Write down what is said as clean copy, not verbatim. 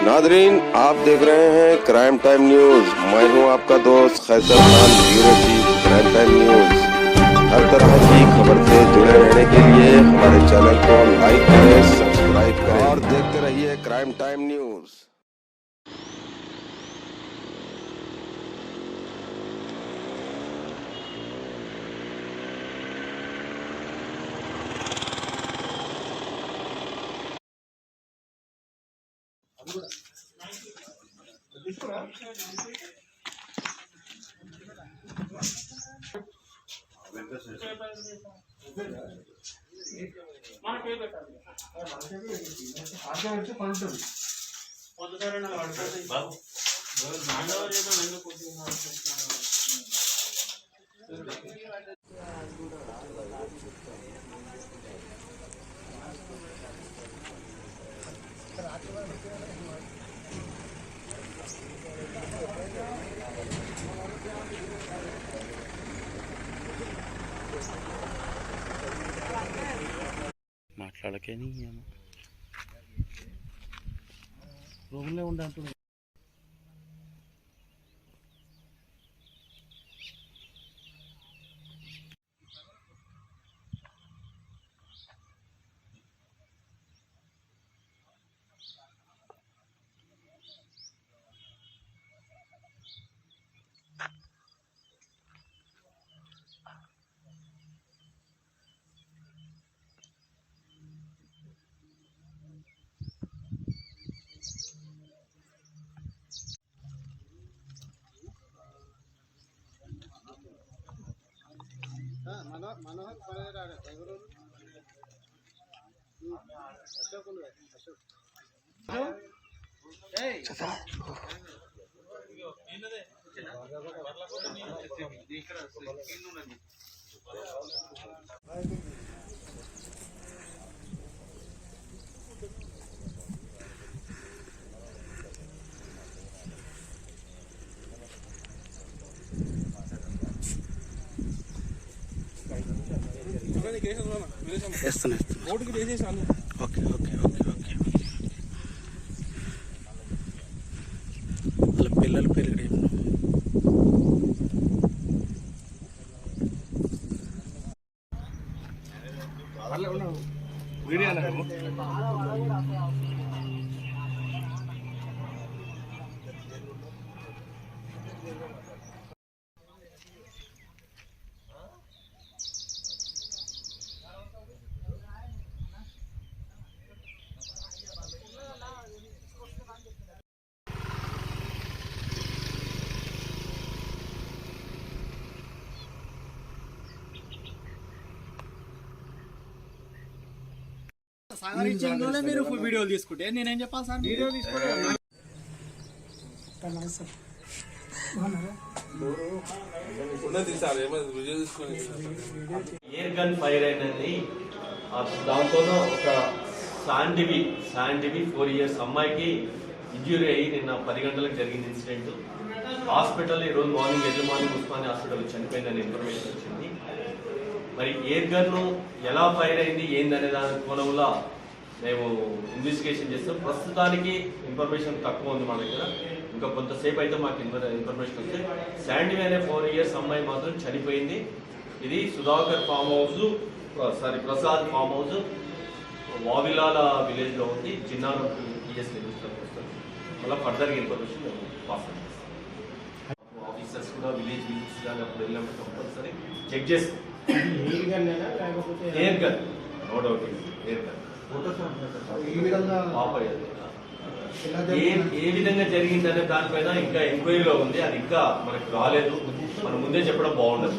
Nadreen, आप देख रहे हैं क्राइम टाइम न्यूज। मैं हूं आपका दोस्त Qaiser Khan, bureau chief crime time news. हर तरह की खबर से जुड़े रहने के लिए हमारे चैनल को लाइक करें, सब्सक्राइब करें और देखते रहिए क्राइम टाइम न्यूज। మాట్లాడకే రూమ్లో ఉండంటుంది. Manohar okay okay okay okay వాళ్ళ పిల్లల పేరు మీరు వీడియోలు తీసుకుంటే నేనేం చెప్పాలి సార్? వీడియో తీసుకుంటే ఎయిర్ గన్ ఫైర్ అయినది. దాంతో ఒక శాండివి 4 years అమ్మాయికి ఇంజ్యూరీ అయ్యి నిన్న 10 గంటలకు జరిగింది ఇన్సిడెంట్. హాస్పిటల్ ఈరోజు morning early morning Osmania hospital చనిపోయిందని ఇన్ఫర్మేషన్ వచ్చింది. మరి ఎయిర్ గన్ ఎలా ఫైర్ అయింది ఏందనే దాని కోణంలో మేము ఇన్వెస్టిగేషన్ చేస్తాం. ప్రస్తుతానికి ఇన్ఫర్మేషన్ తక్కువ ఉంది మా దగ్గర. ఇంకా కొంతసేపు అయితే మాకు ఇన్ఫర్మేషన్ వస్తే శాండివి అనే 4 years అమ్మాయి మాత్రం చనిపోయింది. ఇది Sudhakar Prasad farm house Vavilala village లో ఉంది. చిన్నారం టీఎస్ నిర్మిస్తారు. మళ్ళీ ఫర్దర్ ఇన్ఫర్మేషన్ మేము పాస్ చేస్తాం. ఆఫీసర్స్ కూడా విలేజ్ అప్పుడు వెళ్ళినప్పుడు కంపల్సరీ చెక్ చేస్తాం. Air gun no doubt air gun ఏ విధంగా జరిగిందనే దానిపైన ఇంకా ఎంక్వైరీలో ఉంది. అది ఇంకా మనకు రాలేదు. మనం ముందే చెప్పడం బాగుండదు.